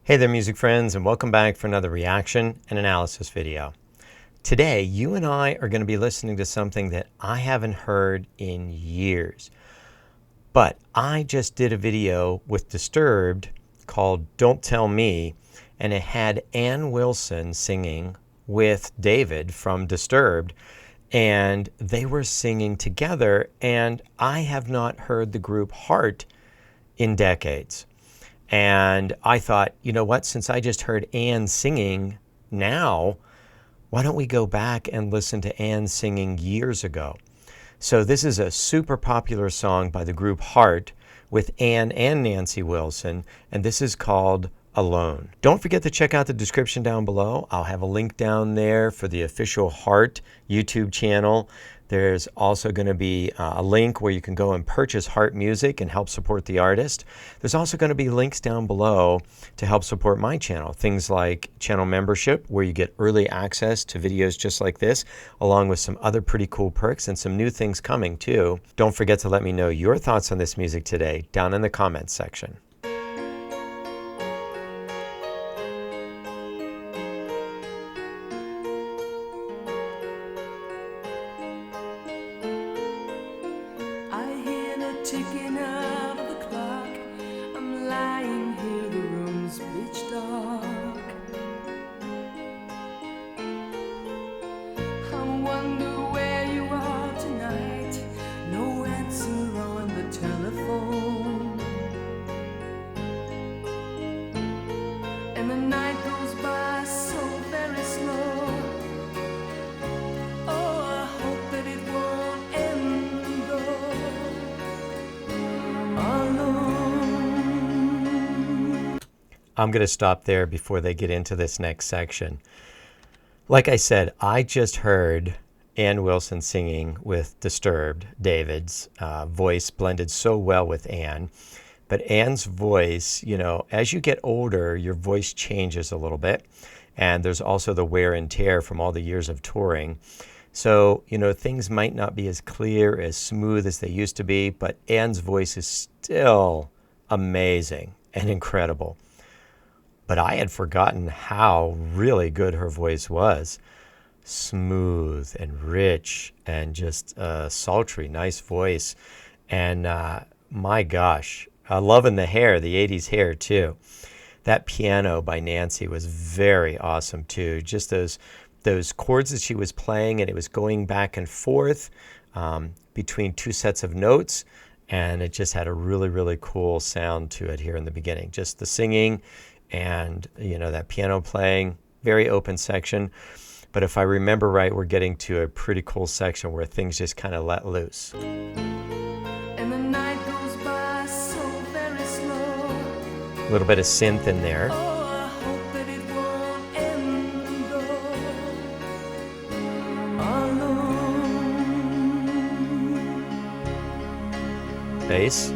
Hey there, music friends, and welcome back for another reaction and analysis video. Today, you and I are going to be listening to something that I haven't heard in years. But I just did a video with Disturbed called Don't Tell Me, and it had Ann Wilson singing with David from Disturbed, and they were singing together, and I have not heard the group Heart in decades. And I thought, you know what, since I just heard Ann singing now, why don't we go back and listen to Ann singing years ago? So this is a super popular song by the group Heart with Ann and Nancy Wilson, and this is called Alone. Don't forget to check out the description down below. I'll have a link down there for the official Heart YouTube channel. There's also going to be a link where you can go and purchase Heart music and help support the artist. There's also going to be links down below to help support my channel. Things like channel membership, where you get early access to videos just like this, along with some other pretty cool perks and some new things coming too. Don't forget to let me know your thoughts on this music today down in the comments section. Ticking out of the clock, I'm lying here, the room's pitch dark. I wonder where you are tonight, no answer on the telephone. And the night goes by so very slow. Oh, I hope that it won't end though. I'm going to stop there before they get into this next section. Like I said, I just heard Ann Wilson singing with Disturbed. David's voice blended so well with Ann. But Ann's voice, you know, as you get older, your voice changes a little bit. And there's also the wear and tear from all the years of touring. So, you know, things might not be as clear, as smooth as they used to be, but Ann's voice is still amazing and incredible. But I had forgotten how really good her voice was. Smooth and rich and just a sultry, nice voice. And my gosh, loving the hair, the 80s hair too. That piano by Nancy was very awesome too. Just those chords that she was playing, and it was going back and forth between two sets of notes, and it just had a really, really cool sound to it here in the beginning. Just the singing and, you know, that piano playing, very open section. But if I remember right, we're getting to a pretty cool section where things just kind of let loose. And the night goes by so very slow. A little bit of synth in there. Bass.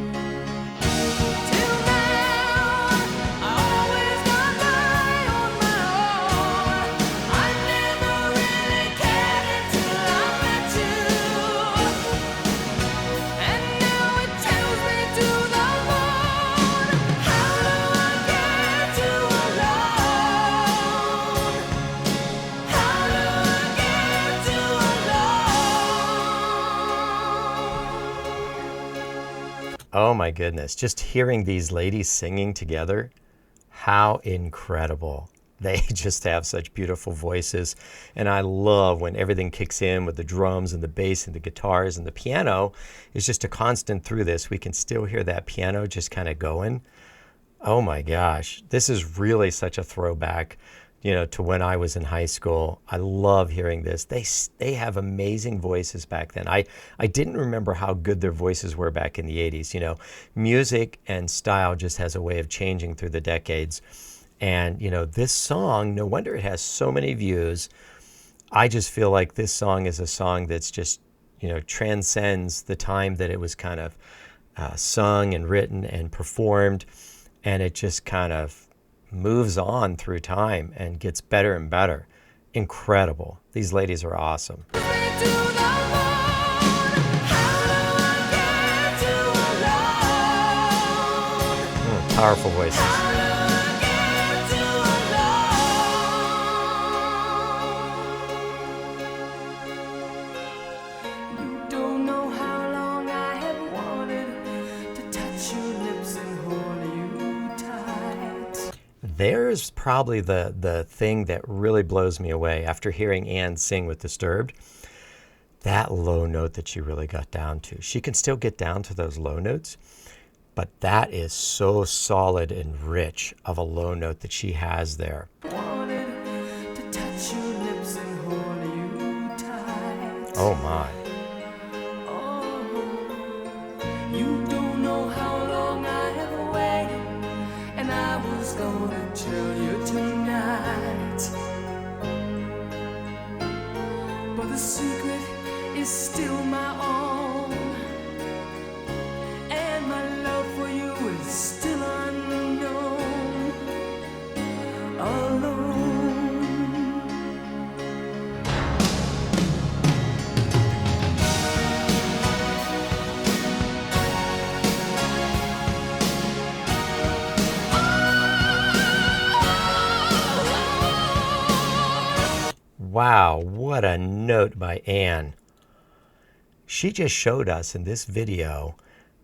Oh my goodness, just hearing these ladies singing together, how incredible. They just have such beautiful voices. And I love when everything kicks in with the drums and the bass and the guitars, and the piano is just a constant through this. We can still hear that piano just kind of going. Oh my gosh, this is really such a throwback, you know, to when I was in high school. I love hearing this. They have amazing voices back then. I didn't remember how good their voices were back in the 80s. You know, music and style just has a way of changing through the decades. And, you know, this song, no wonder it has so many views. I just feel like this song is a song that's just, you know, transcends the time that it was kind of sung and written and performed. And it just kind of moves on through time and gets better and better. Incredible. These ladies are awesome. Powerful voices. there's probably the thing that really blows me away after hearing Ann sing with Disturbed. That low note that she really got down to. She can still get down to those low notes, but that is so solid and rich of a low note that she has there. Wanted to touch your lips and hold you tight. Oh my. Oh, you don't know how long I have waited, and I was gonna tell you tonight. But the secret is still my own, and my love for you is still unknown, alone. Wow, what a note by Ann. She just showed us in this video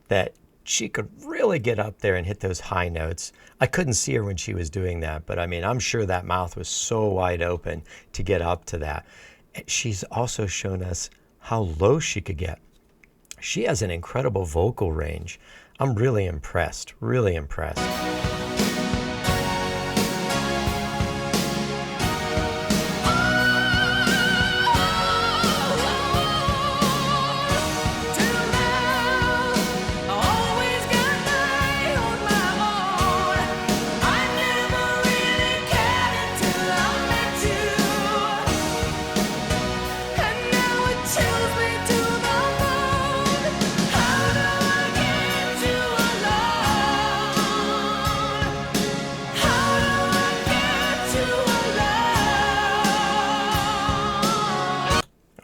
that she could really get up there and hit those high notes. I couldn't see her when she was doing that, but I mean, I'm sure that mouth was so wide open to get up to that. She's also shown us how low she could get. She has an incredible vocal range. I'm really impressed, really impressed.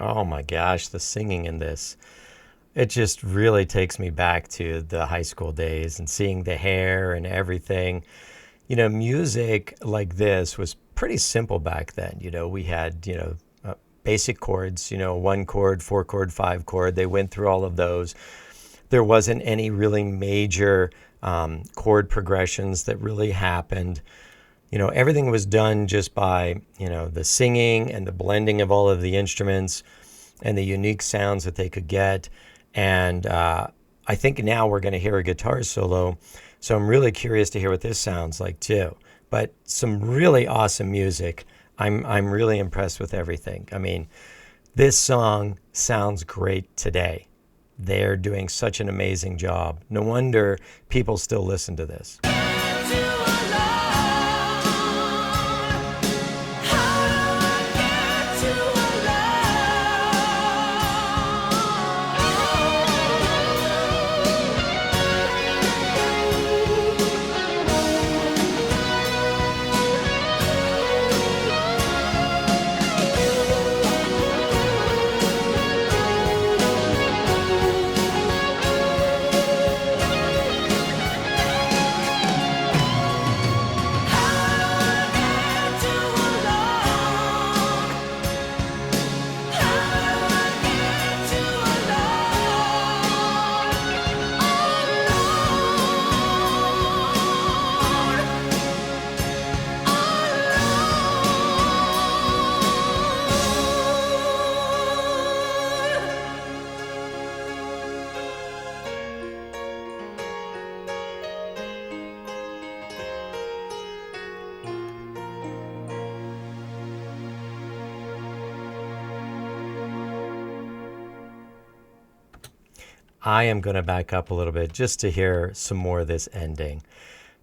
Oh my gosh, the singing in this. It just really takes me back to the high school days and seeing the hair and everything. You know, music like this was pretty simple back then. You know, we had, basic chords, 1 chord, 4 chord, 5 chord. They went through all of those. There wasn't any really major chord progressions that really happened. Everything was done just by, the singing and the blending of all of the instruments and the unique sounds that they could get. And I think now we're going to hear a guitar solo. So I'm really curious to hear what this sounds like too. But some really awesome music. I'm really impressed with everything. I mean, this song sounds great today. They're doing such an amazing job. No wonder people still listen to this. I am going to back up a little bit just to hear some more of this ending.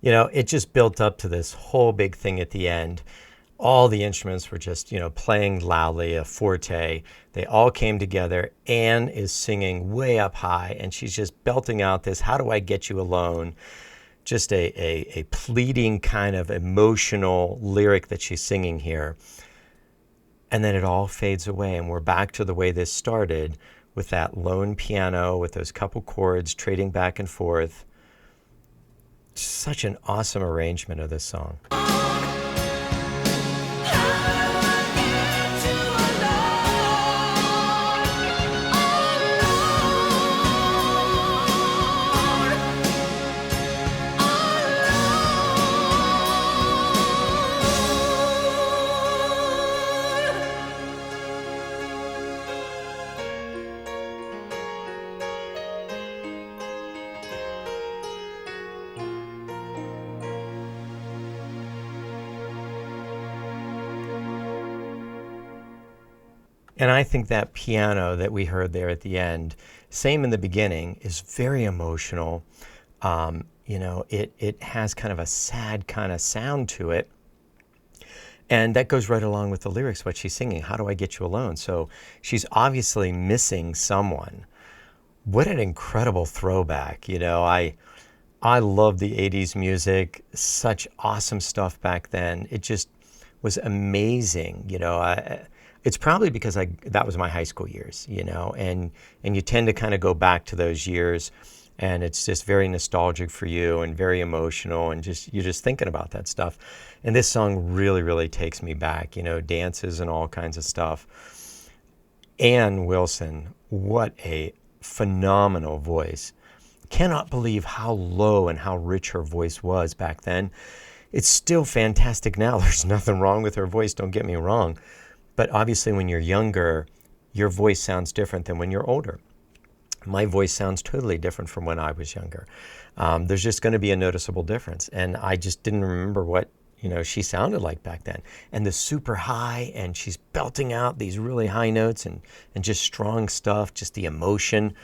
It just built up to this whole big thing at the end. All the instruments were just, playing loudly, a forte. They all came together. Ann is singing way up high, and she's just belting out this, "How do I get you alone?" Just a pleading kind of emotional lyric that she's singing here. And then it all fades away, and we're back to the way this started, with that lone piano, with those couple chords trading back and forth. Such an awesome arrangement of this song. And I think that piano that we heard there at the end, same in the beginning, is very emotional. It has kind of a sad kind of sound to it. And that goes right along with the lyrics, what she's singing, how do I get you alone? So she's obviously missing someone. What an incredible throwback. I love the 80s music, such awesome stuff back then. It just was amazing. It's probably because that was my high school years, and you tend to kind of go back to those years, and it's just very nostalgic for you and very emotional, and you're just thinking about that stuff. And this song really, really takes me back, dances and all kinds of stuff. Ann Wilson, what a phenomenal voice. Cannot believe how low and how rich her voice was back then. It's still fantastic now. There's nothing wrong with her voice, don't get me wrong. But obviously when you're younger, your voice sounds different than when you're older. My voice sounds totally different from when I was younger. There's just going to be a noticeable difference. And I just didn't remember what she sounded like back then. And the super high, and she's belting out these really high notes and just strong stuff, just the emotion.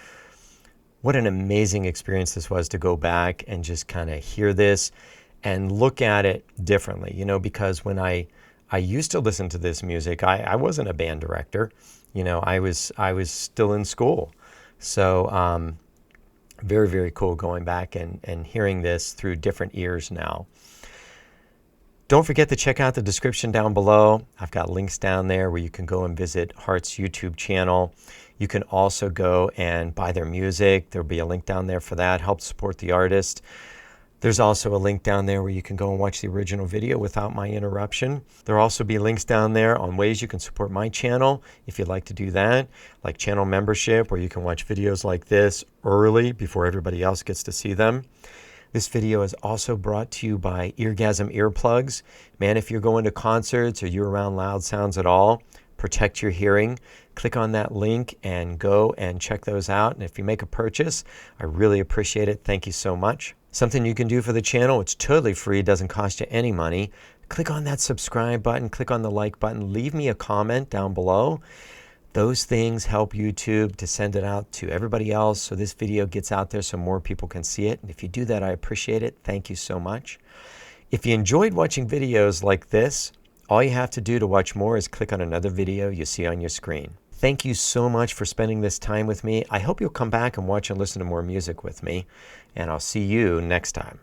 What an amazing experience this was to go back and just kind of hear this and look at it differently, because when I used to listen to this music, I wasn't a band director. I was still in school. So very, very cool going back and hearing this through different ears now. Don't forget to check out the description down below. I've got links down there where you can go and visit Heart's YouTube channel. You can also go and buy their music. There'll be a link down there for that. Help support the artist. There's also a link down there where you can go and watch the original video without my interruption. There'll also be links down there on ways you can support my channel if you'd like to do that, like channel membership, where you can watch videos like this early before everybody else gets to see them. This video is also brought to you by Eargasm Earplugs. Man, if you're going to concerts or you're around loud sounds at all, protect your hearing. Click on that link and go and check those out. And if you make a purchase, I really appreciate it. Thank you so much. Something you can do for the channel, it's totally free, doesn't cost you any money. Click on that subscribe button, click on the like button, leave me a comment down below. Those things help YouTube to send it out to everybody else so this video gets out there so more people can see it. And if you do that, I appreciate it. Thank you so much. If you enjoyed watching videos like this, all you have to do to watch more is click on another video you see on your screen. Thank you so much for spending this time with me. I hope you'll come back and watch and listen to more music with me. And I'll see you next time.